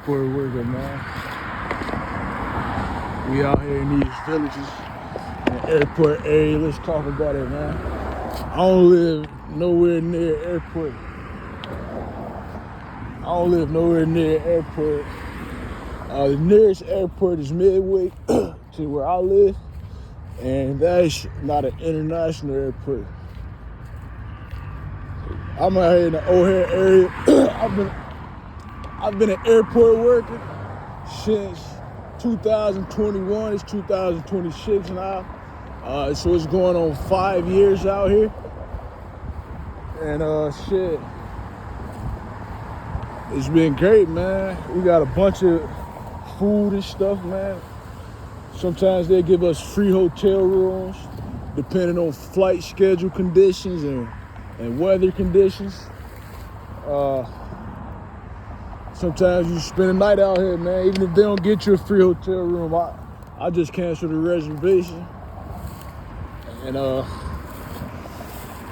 airport worker, man. We out here in these villages, in the airport area. Let's talk about it, man. I don't live nowhere near airport. The nearest airport is Midway to where I live, and that's not an international airport. I'm out here in the O'Hare area. I've been an airport worker since 2021. It's 2026 now. So it's going on 5 years out here. And shit, it's been great, man. We got a bunch of food and stuff, man. Sometimes they give us free hotel rooms, depending on flight schedule conditions and weather conditions. Sometimes you spend a night out here, man. Even if they don't get you a free hotel room, I just cancel the reservation. And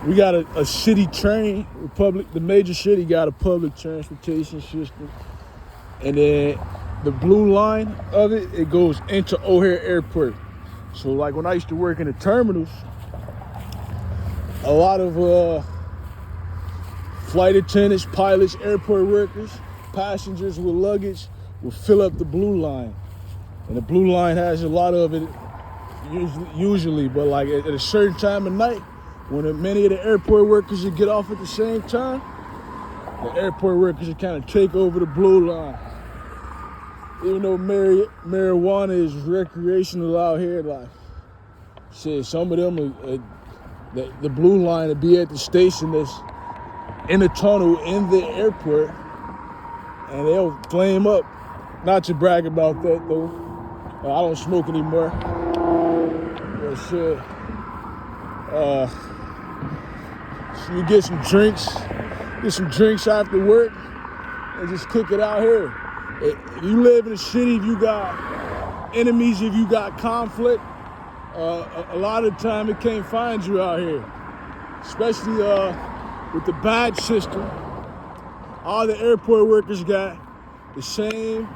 we got a city train. The major city got a public transportation system. And then the blue line of it goes into O'Hare Airport. So like when I used to work in the terminals, a lot of flight attendants, pilots, airport workers, passengers with luggage will fill up the blue line. And the blue line has a lot of it usually, but like at a certain time of night, when many of the airport workers would get off at the same time, the airport workers would kind of take over the blue line. Even though marijuana is recreational out here, like shit, some of them, the blue line will be at the station that's in the tunnel in the airport, and they'll flame up. Not to brag about that though. I don't smoke anymore. But shit. So you get some drinks after work, and just kick it out here. If you live in a city, if you got enemies, if you got conflict, a lot of the time it can't find you out here. Especially with the badge system. All the airport workers got the same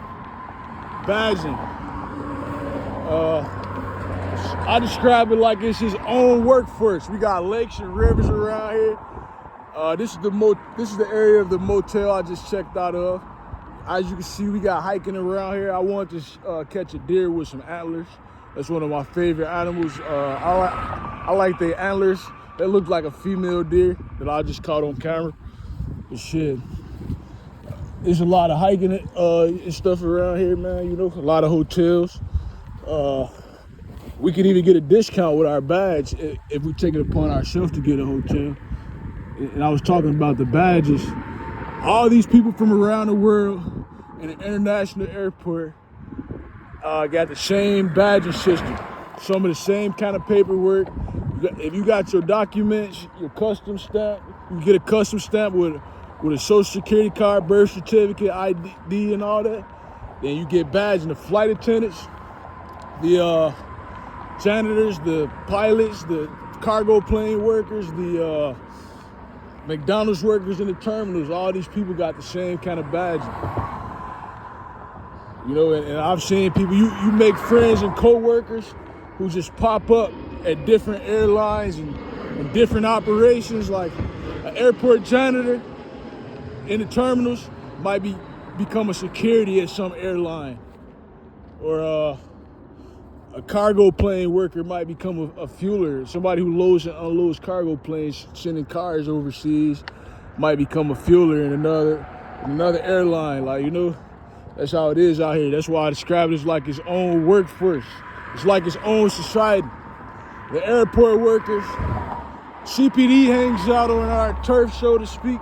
badging. I describe it like it's his own workforce. We got lakes and rivers around here. This is the area of the motel I just checked out of. As you can see, we got hiking around here. I wanted to catch a deer with some antlers. That's one of my favorite animals. I like the antlers. They look like a female deer that I just caught on camera. But shit, there's a lot of hiking and stuff around here, man. You know, a lot of hotels. We could even get a discount with our badge if we take it upon ourselves to get a hotel. And I was talking about the badges. All these people from around the world in an international airport got the same badging system. Some of the same kind of paperwork. If you got your documents, your custom stamp, you get a custom stamp with a social security card, birth certificate, ID, and all that. Then you get badged. And the flight attendants, the janitors, the pilots, the cargo plane workers, the McDonald's workers in the terminals, all these people got the same kind of badging. You know, and I've seen people, you make friends and co-workers who just pop up at different airlines and different operations. Like an airport janitor in the terminals might become a security at some airline, or a cargo plane worker might become a fueler. Somebody who loads and unloads cargo planes, sending cars overseas, might become a fueler in another airline. Like, you know, that's how it is out here. That's why I describe it as like its own workforce. It's like its own society. The airport workers, CPD hangs out on our turf, so to speak,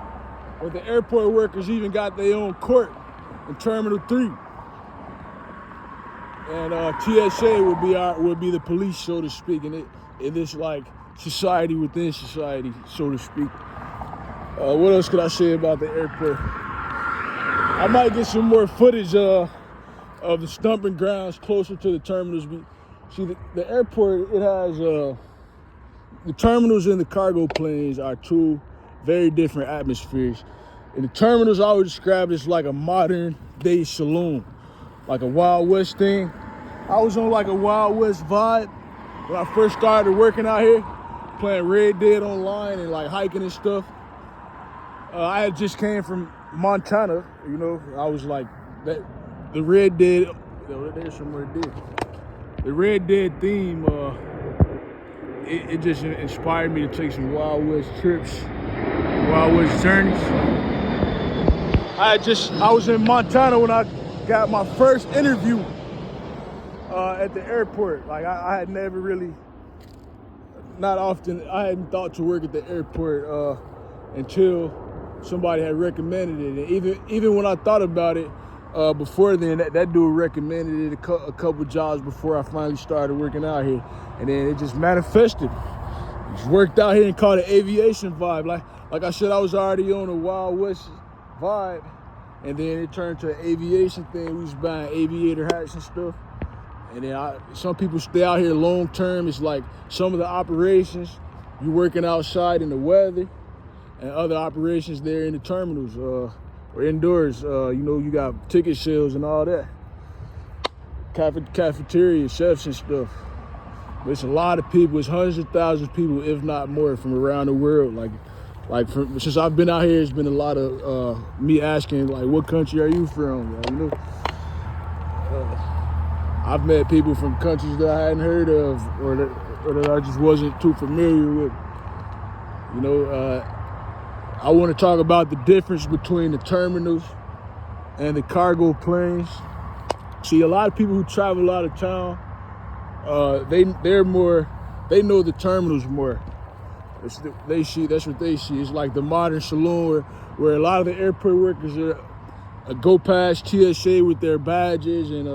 but the airport workers even got their own court in Terminal 3. And TSA would be the police, so to speak, in this like society within society, so to speak. What else could I say about the airport? I might get some more footage of the stomping grounds closer to the terminals. See, the airport, it has the terminals and the cargo planes are two very different atmospheres. In the terminals, I would describe it as like a modern day saloon, like a Wild West thing. I was on like a Wild West vibe when I first started working out here, playing Red Dead Online and like hiking and stuff. I had just came from Montana, you know. I was like, that the Red Dead, there's somewhere dead. The Red Dead theme, it just inspired me to take some Wild West trips, Wild West journeys. I was in Montana when I got my first interview at the airport. Like I had never really, not often, I hadn't thought to work at the airport until somebody had recommended it. And even when I thought about it before then, that dude recommended it a couple jobs before I finally started working out here. And then it just manifested. Just worked out here and caught an aviation vibe. Like I said, I was already on a Wild West vibe, and then it turned to an aviation thing. We was buying aviator hats and stuff. And then some people stay out here long term. It's like some of the operations, you working outside in the weather, and other operations there in the terminals or indoors. You know, you got ticket sales and all that. Cafeteria, chefs and stuff. But it's a lot of people. It's hundreds of thousands of people, if not more, from around the world. Since I've been out here, it's been a lot of me asking, like, what country are you from? You know, I've met people from countries that I hadn't heard of, or that I just wasn't too familiar with. You know, I want to talk about the difference between the terminals and the cargo planes. See, a lot of people who travel out of town, they know the terminals more. That's what they see. It's like the modern saloon where a lot of the airport workers go past TSA with their badges and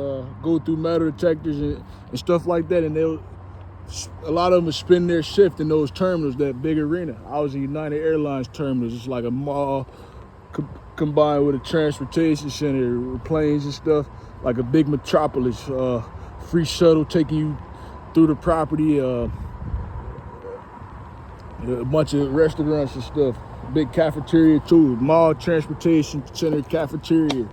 go through metal detectors and stuff like that, and a lot of them will spend their shift in those terminals, that big arena. I was in United Airlines terminals. It's like a mall combined with a transportation center with planes and stuff, like a big metropolis. Free shuttle taking you through the property. A bunch of restaurants and stuff. Big cafeteria too. Mall transportation center cafeteria.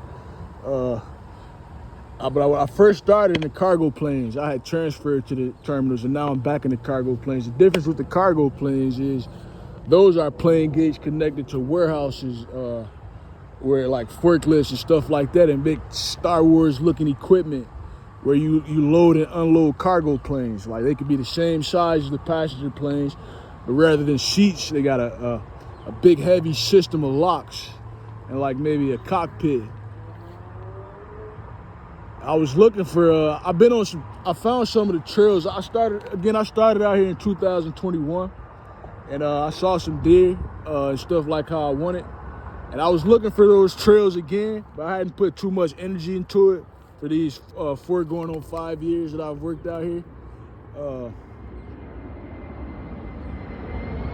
But when I first started in the cargo planes, I had transferred to the terminals, and now I'm back in the cargo planes. The difference with the cargo planes is those are plane gates connected to warehouses where like forklifts and stuff like that, and big Star Wars looking equipment where you load and unload cargo planes. Like they could be the same size as the passenger planes, but rather than seats, they got a big heavy system of locks and like maybe a cockpit. I was looking for, I found some of the trails. I started out here in 2021, and I saw some deer and stuff like how I wanted. And I was looking for those trails again, but I hadn't put too much energy into it for these 4 going on 5 years that I've worked out here.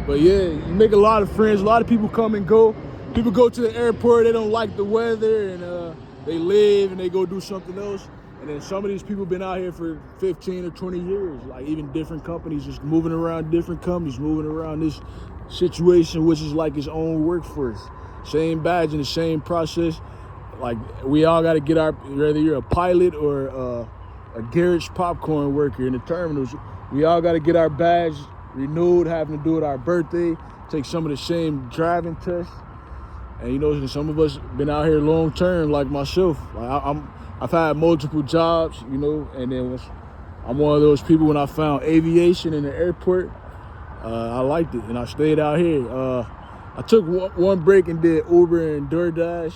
But yeah, you make a lot of friends. A lot of people come and go. People go to the airport, they don't like the weather, and they leave and they go do something else. And then some of these people been out here for 15 or 20 years, like even different companies, just moving around different companies, moving around this situation, which is like its own workforce. Same badge and the same process. Like we all got to get whether you're a pilot or a garage popcorn worker in the terminals, we all got to get our badge renewed, having to do it our birthday, take some of the same driving tests. And you know, some of us been out here long term, like myself. Like I've had multiple jobs, you know, and then I'm one of those people. When I found aviation in the airport, I liked it, and I stayed out here. I took one break and did Uber and DoorDash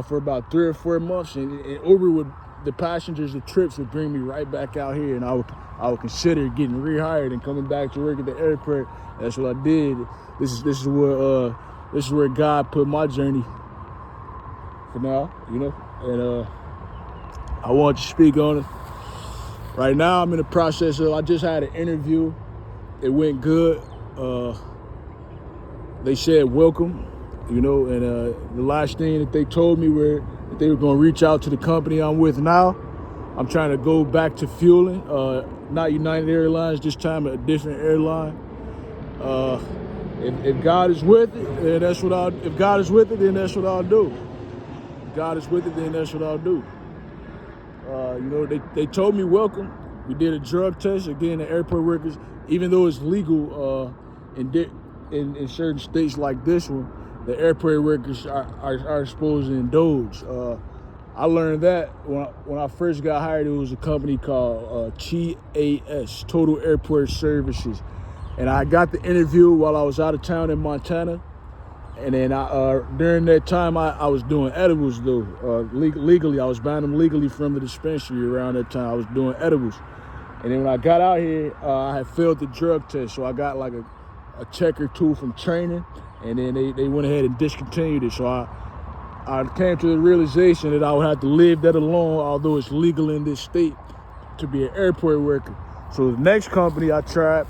for about 3 or 4 months, and Uber the passengers, the trips would bring me right back out here, and I would consider getting rehired and coming back to work at the airport. That's what I did. This is where God put my journey for now, you know, and I want to speak on it. Right now, I'm in the process of, I just had an interview. It went good. They said welcome, you know, and the last thing that they told me were that they were going to reach out to the company I'm with now. I'm trying to go back to fueling, not United Airlines, this time a different airline. If God is with it, then that's what I'll. If God is with it, then that's what I'll do. If God is with it, then that's what I'll do. You know, they told me welcome. We did a drug test again. The airport workers, even though it's legal in certain states like this one, the airport workers are supposed to indulge. I learned that when I first got hired. It was a company called TAS, Total Airport Services, and I got the interview while I was out of town in Montana. And then during that time, I was doing edibles though. Legally, I was buying them legally from the dispensary. Around that time, I was doing edibles. And then when I got out here, I had failed the drug test, so I got like a check or two from training, and then they went ahead and discontinued it. So I came to the realization that I would have to live that alone, although it's legal in this state to be an airport worker. So the next company I tried,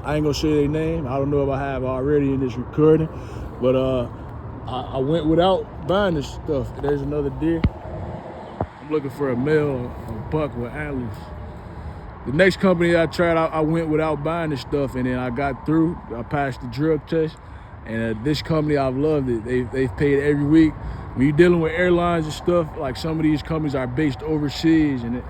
I ain't gonna say their name. I don't know if I have already in this recording, but I went without buying this stuff. There's another deer. I'm looking for a male, a buck with antlers. The next company I tried, I went without buying this stuff, and then I got through. I passed the drug test, and this company, I've loved it. They've paid every week. When you're dealing with airlines and stuff, like some of these companies are based overseas, and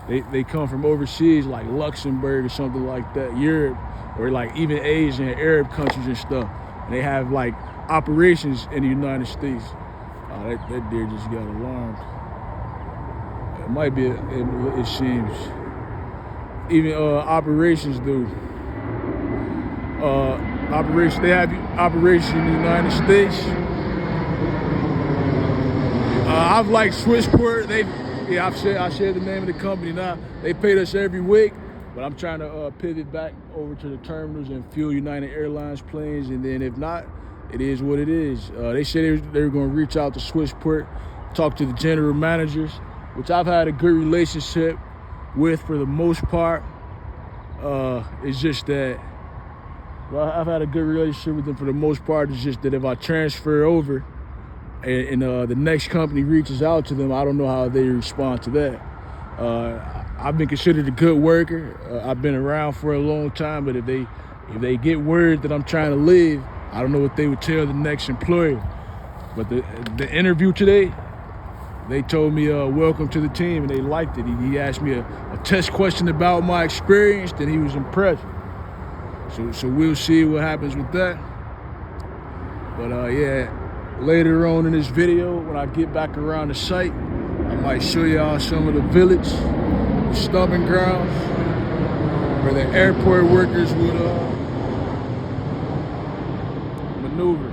they come from overseas, like Luxembourg or something like that, Europe, or like even Asian and Arab countries and stuff. And they have like operations in the United States. That deer just got alarmed. It might be, it seems. Even operations do. They have operations in the United States. I've liked Swissport. I shared the name of the company now. They paid us every week, but I'm trying to pivot back over to the terminals and fuel United Airlines planes, and then if not, it is what it is. They said they were going to reach out to Swissport, talk to the general managers, which I've had a good relationship with for the most part. It's just that, well, I've had a good relationship with them for the most part. It's just that if I transfer over and the next company reaches out to them, I don't know how they respond to that. I've been considered a good worker. I've been around for a long time, but if they get word that I'm trying to leave, I don't know what they would tell the next employer. But the interview today, they told me welcome to the team, and they liked it. He asked me a test question about my experience, and he was impressed. So we'll see what happens with that. But yeah, later on in this video, when I get back around the site, I might show y'all some of the village, the stomping grounds, where the airport workers would maneuver.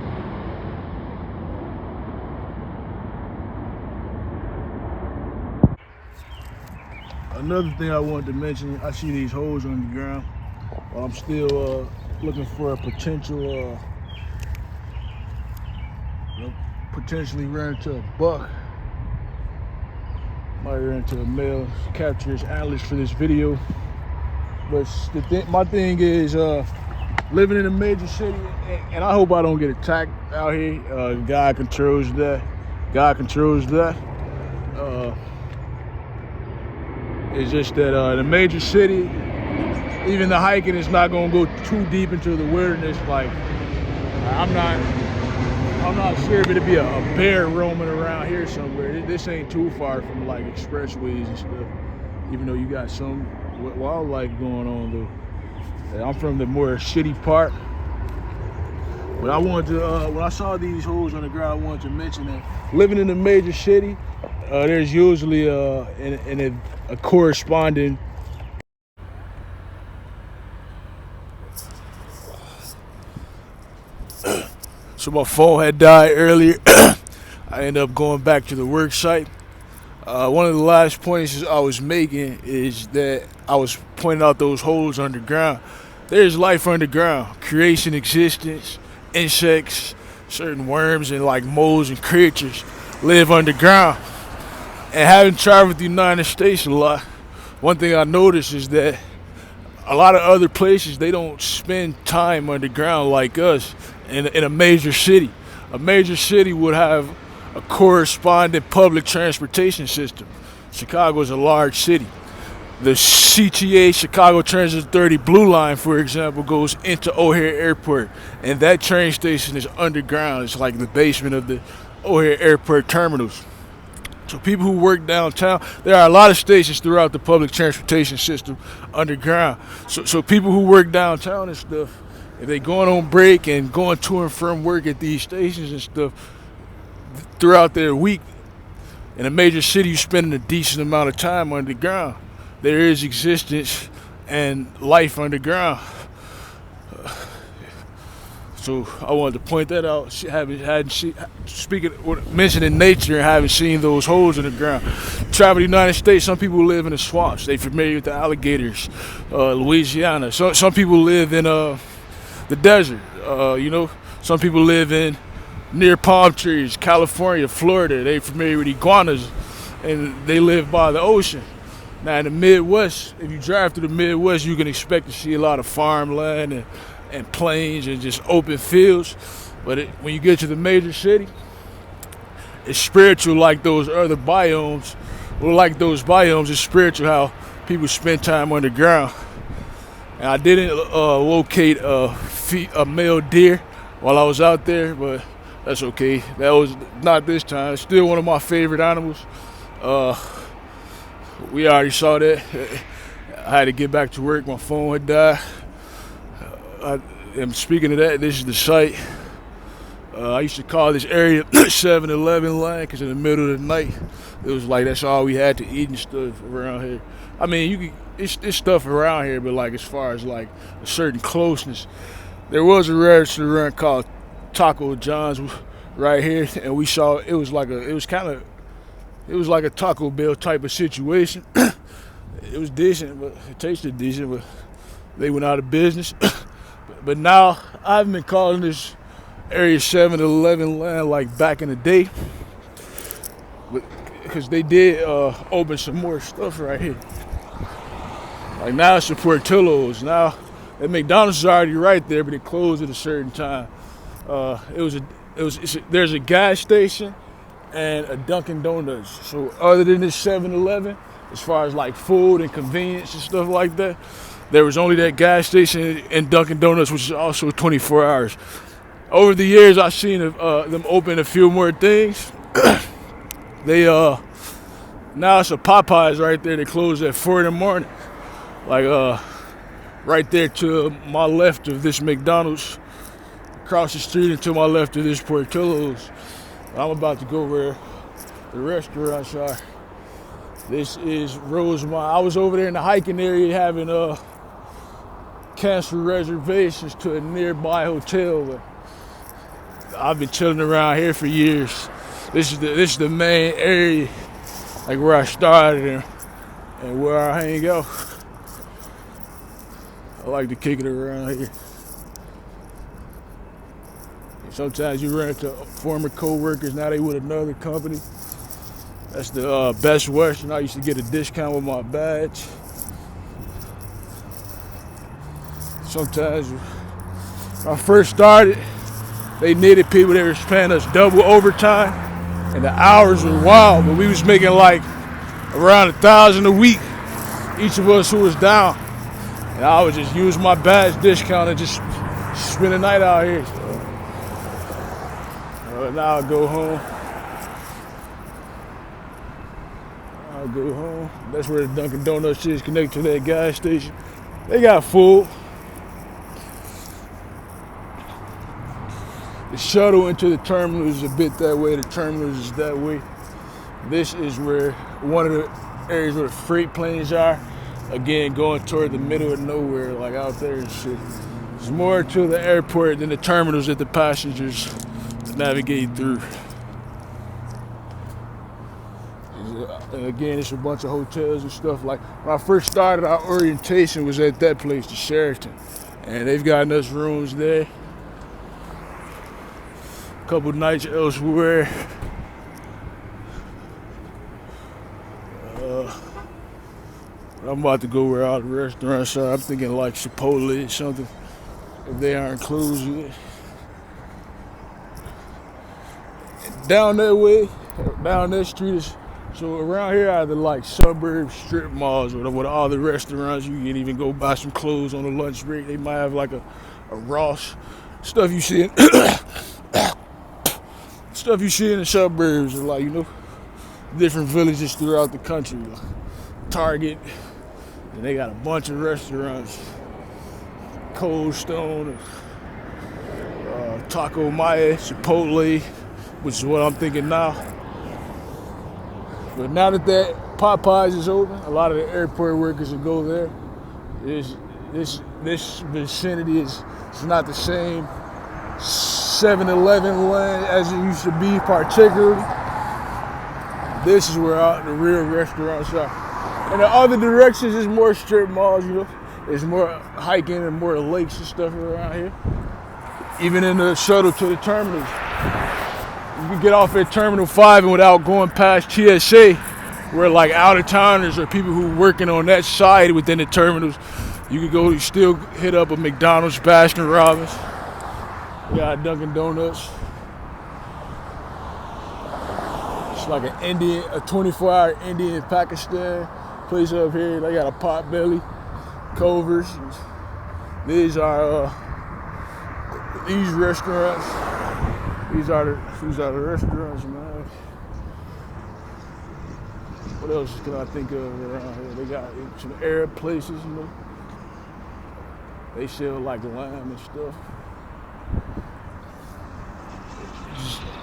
Another thing I wanted to mention, I see these holes on the ground. I'm still looking for a potential, potentially run into a buck. Might run into a male, capture his antlers for this video. But my thing is living in a major city, and I hope I don't get attacked out here. God controls that. It's just that in a major city, even the hiking is not gonna go too deep into the wilderness. Like, I'm not sure if it'll be a bear roaming around here somewhere. This ain't too far from like expressways and stuff, even though you got some wildlife going on though. I'm from the more city part, but I wanted to, when I saw these holes on the ground, I wanted to mention that living in a major city, there's usually a corresponding so my phone had died earlier. I ended up going back to the work site. One of the last points I was making is that I was pointing out those holes underground. There's life underground, creation, existence, insects, certain worms, and like moles and creatures live underground. And having traveled the United States a lot, one thing I noticed is that a lot of other places, they don't spend time underground like us in a major city. A major city would have a corresponding public transportation system. Chicago is a large city. The CTA, Chicago Transit Authority Blue Line, for example, goes into O'Hare Airport, and that train station is underground. It's like the basement of the O'Hare Airport terminals. So people who work downtown, there are a lot of stations throughout the public transportation system underground. So people who work downtown and stuff, if they going on break and going to and from work at these stations and stuff throughout their week, in a major city, you spending a decent amount of time underground. There is existence and life underground. So I wanted to point that out. Mentioning nature and having seen those holes in the ground. Travel the United States. Some people live in the swamps. They familiar with the alligators. Louisiana. Some people live in the desert. Some people live in near palm trees. California, Florida. They familiar with iguanas, and they live by the ocean. Now in the Midwest, if you drive through the Midwest, you can expect to see a lot of farmland and plains and just open fields. But when you get to the major city, it's spiritual like those other biomes. Well, like those biomes, it's spiritual how people spend time underground. And I didn't locate a male deer while I was out there, but that's okay. That was not this time. It's still one of my favorite animals. We already saw that. I had to get back to work. My phone had died. And speaking of that, this is the site. I used to call this area 7-Eleven line because in the middle of the night, it was like that's all we had to eat and stuff around here. I mean, it's stuff around here, but like as far as like a certain closeness, there was a restaurant called Taco John's right here, and we saw it was like a Taco Bell type of situation. It was decent, but it tasted decent, but they went out of business. But now I've been calling this area 7-Eleven land like back in the day, because they did open some more stuff right here. Like now it's the Portillo's. Now the McDonald's is already right there, but it closed at a certain time. There's a gas station and a Dunkin' Donuts. So other than this 7-Eleven, as far as like food and convenience and stuff like that, there was only that gas station and Dunkin' Donuts, which is also 24 hours. Over the years, I've seen them open a few more things. They now it's a Popeyes right there. They close at 4 in the morning. Like right there to my left of this McDonald's, across the street and to my left of this Portillo's. I'm about to go where the restaurants are. This is Rosemont. I was over there in the hiking area having cancel reservations to a nearby hotel. But I've been chilling around here for years. This is the main area, like where I started and where I hang out. I like to kick it around here. Sometimes you run into former co-workers, now they with another company. That's the Best Western. I used to get a discount with my badge. Sometimes when I first started, they needed people that were paying us double overtime, and the hours were wild, but we was making like around $1,000 a week, each of us who was down. And I would just use my badge discount and just spend the night out here. Now I'll go home. That's where the Dunkin' Donuts is, connected to that gas station. They got food. The shuttle into the terminal is a bit that way. The terminals is that way. This is where one of the areas where the freight planes are. Again, going toward the middle of nowhere, like out there and shit. There's more to the airport than the terminals that the passengers navigate through. And again, it's a bunch of hotels and stuff. Like when I first started, our orientation was at that place, the Sheraton, and they've gotten us rooms there. A couple nights elsewhere. I'm about to go where all the restaurants are. I'm thinking like Chipotle or something, if they aren't closed yet. Down that way, down that street is So around here are the like suburb strip malls with all the restaurants. You can even go buy some clothes on the lunch break. They might have like a Ross. Stuff you see in stuff you see in the suburbs are like, different villages throughout the country. Like Target. And they got a bunch of restaurants. Cold Stone, Taco Maya, Chipotle, which is what I'm thinking now. But now that Popeyes is open, a lot of the airport workers will go there. This vicinity is not the same 7-Eleven land as it used to be, particularly. This is where the real restaurants are. And the other directions is more strip malls, There's more hiking and more lakes and stuff around here. Even in the shuttle to the terminals. You can get off at Terminal 5 and without going past TSA, where like out-of-towners or people who working on that side within the terminals, you still hit up a McDonald's, Baskin Robbins. We got Dunkin' Donuts. It's like a 24-hour Indian Pakistan place up here. They got a Potbelly, Culver's. These are these restaurants. These are the restaurants, man. What else can I think of around here? They got some Arab places, They sell like lamb and stuff.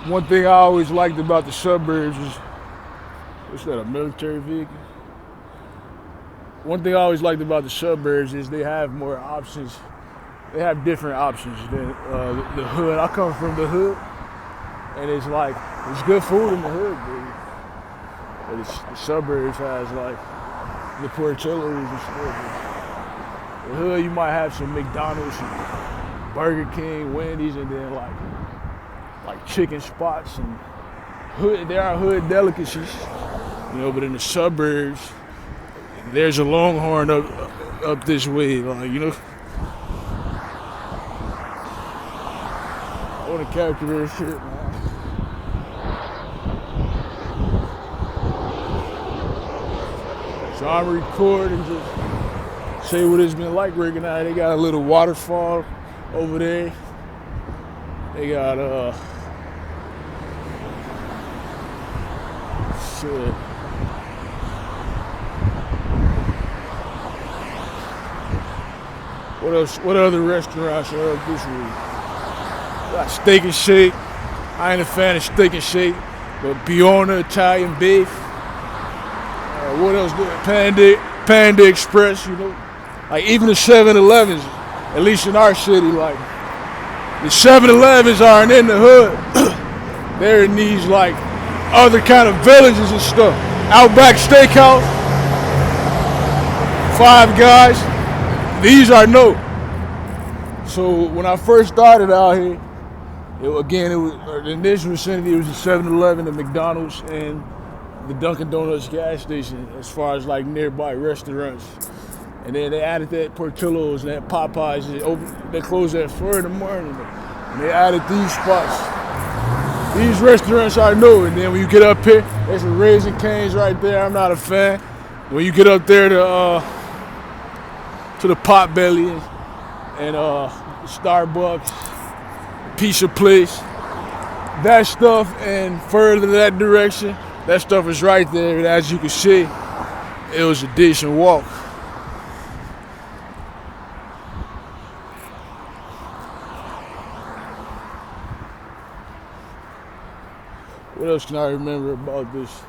One thing I always liked about the suburbs is, what's that, a military vehicle? One thing I always liked about the suburbs is they have more options. They have different options than the hood. I come from the hood, and it's good food in the hood, baby. But the suburbs has like the Portillos and stuff. The hood, you might have some McDonald's, some Burger King, Wendy's, and then like chicken spots and hood. There are hood delicacies, but in the suburbs, there's a Longhorn up this way, I want to capture this shit, man. So I'm recording, just say what it's been like working out. They got a little waterfall over there. They got shit. What else? What other restaurants are up this week? Got Steak and Shake. I ain't a fan of Steak and Shake, but Biona Italian Beef. What else? Panda Express, Like even the 7-Elevens, at least in our city, like the 7-Elevens aren't in the hood. They're in these like other kind of villages and stuff. Outback Steakhouse, Five Guys. These are no. So when I first started out here, in this vicinity, it was the 7-Eleven, the McDonald's, and the Dunkin' Donuts gas station as far as like nearby restaurants. And then they added that Portillo's and that Popeyes. They closed at 4 in the morning. And they added these spots. These restaurants are new. And then when you get up here, there's some Raising Cane's right there. I'm not a fan. When you get up there to the Potbelly and Starbucks, Pizza Place, that stuff, and further that direction, that stuff is right there. And as you can see, it was a decent walk. What else can I remember about this?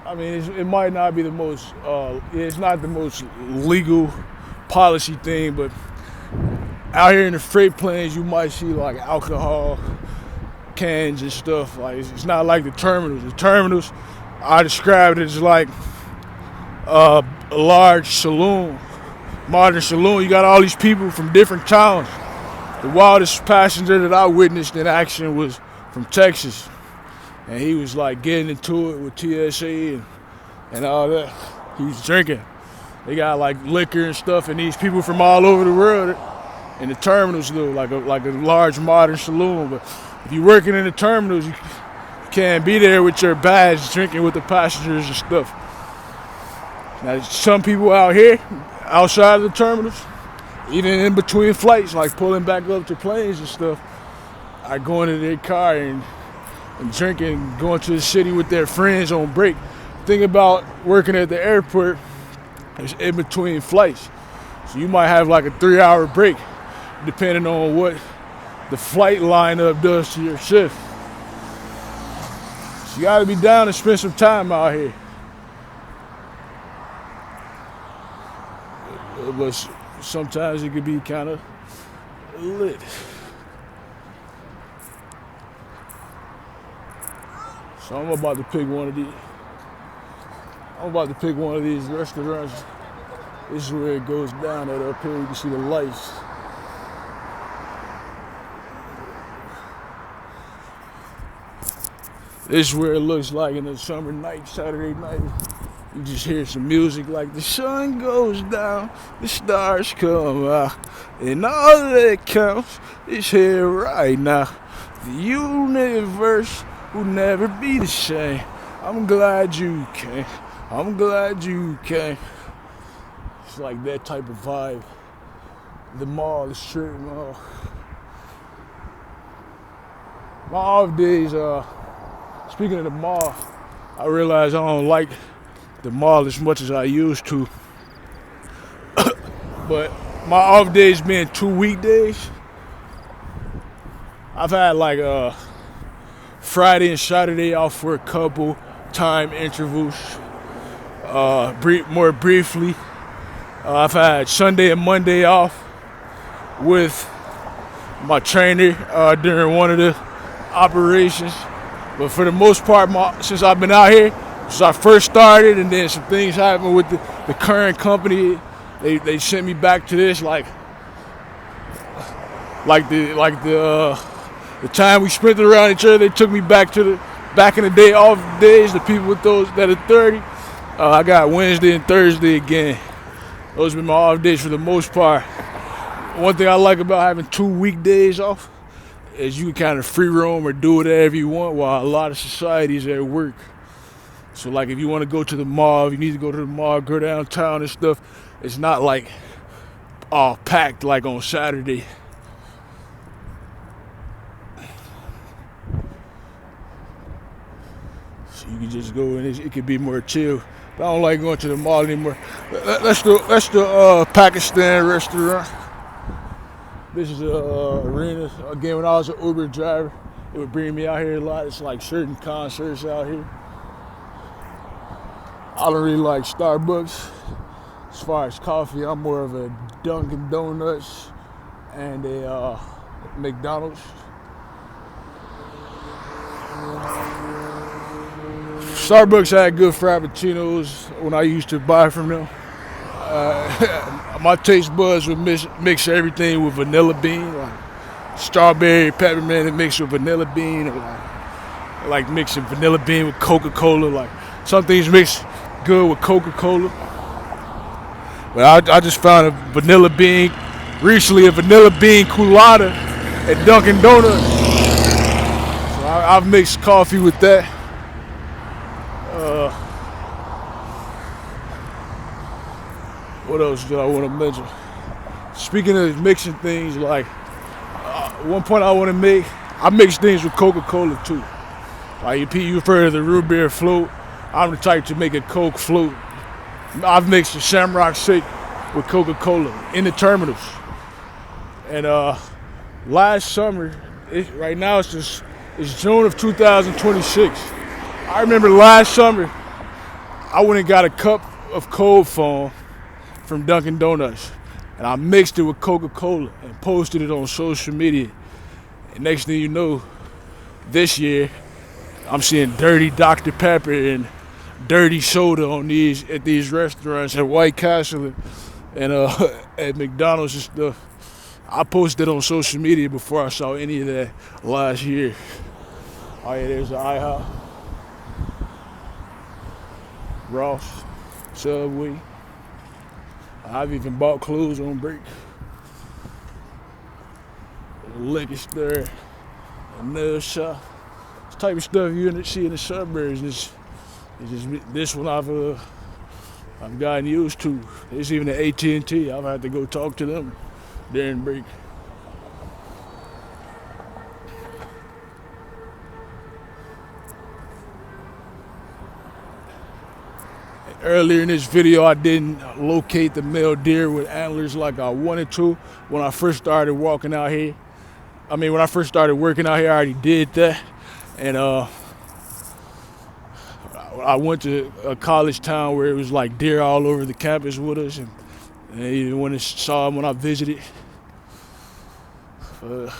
I mean, it might not be the most, it's not the most legal policy thing, but out here in the freight planes, you might see like alcohol cans and stuff. Like it's not like the terminals. The terminals, I describe it as like a large saloon, modern saloon. You got all these people from different towns. The wildest passenger that I witnessed in action was from Texas. And he was like getting into it with TSA and all that. He was drinking. They got like liquor and stuff, and these people from all over the world in the terminals do, like a large modern saloon. But if you're working in the terminals, you can't be there with your badge drinking with the passengers and stuff. Now, some people out here, outside of the terminals, even in between flights, like pulling back up to planes and stuff, are going to their car and drinking, going to the city with their friends on break. Thing about working at the airport is in between flights. So you might have like a 3-hour break, depending on what the flight lineup does to your shift. So you gotta be down to spend some time out here. But sometimes it could be kind of lit. So I'm about to pick one of these. I'm about to pick one of these restaurants. This is where it goes down at up here. You can see the lights. This is where it looks like in the summer night, Saturday night. You just hear some music like the sun goes down, the stars come out, and all that counts is here right now. The universe will never be the same. I'm glad you came. I'm glad you came. It's like that type of vibe. The mall, the strip mall. My off days, speaking of the mall, I realize I don't like the mall as much as I used to. But my off days being 2 weekdays, I've had like Friday and Saturday off for a couple time intervals. More briefly, I've had Sunday and Monday off with my trainer during one of the operations. But for the most part, since I've been out here, since I first started, and then some things happened with the current company, they sent me back to this like the time we spent around each other. They took me back to the back in the day off days. The people with those that are 30, I got Wednesday and Thursday again. Those have been my off days for the most part. One thing I like about having 2 weekdays off is you can kind of free roam or do whatever you want while a lot of society's at work. So like if you want to go to the mall, if you need to go to the mall, go downtown and stuff, it's not like all packed like on Saturday. So you can just go and it could be more chill. But I don't like going to the mall anymore. That's the Pakistan restaurant. This is arena. Again, when I was an Uber driver, it would bring me out here a lot. It's like certain concerts out here. I don't really like Starbucks. As far as coffee, I'm more of a Dunkin' Donuts and a McDonald's. Starbucks had good frappuccinos when I used to buy from them. My taste buds would mix everything with vanilla bean, like strawberry, peppermint, and mixed with vanilla bean, or like mixing vanilla bean with Coca-Cola. Like some things mix good with Coca-Cola. But I just found a vanilla bean colada at Dunkin' Donuts. So I've mixed coffee with that. What else do I want to mention? Speaking of mixing things, like one point I want to make, I mix things with Coca-Cola too. Like you've heard of the root beer float. I'm the type to make a Coke float. I've mixed the Shamrock Shake with Coca-Cola in the terminals. And last summer, right now it's June of 2026. I remember last summer, I went and got a cup of cold foam from Dunkin' Donuts, and I mixed it with Coca-Cola and posted it on social media. And next thing you know, this year, I'm seeing dirty Dr. Pepper and dirty soda at these restaurants at White Castle and at McDonald's and stuff. I posted it on social media before I saw any of that last year. Oh yeah, there's the IHOP, Ross, Subway. I've even bought clothes on break. A liquor store, a nail shop. This type of stuff you see in the suburbs. This one I've gotten used to. There's even the AT&T. I've had to go talk to them during break. Earlier in this video, I didn't locate the male deer with antlers like I wanted to when I first started walking out here. When I first started working out here, I already did that. And I went to a college town where it was like deer all over the campus with us, and even when I saw them when I visited. Now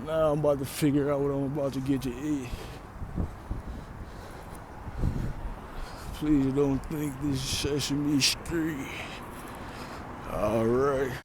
I'm about to figure out what I'm about to get to eat. Please don't think this is Sesame Street. All right.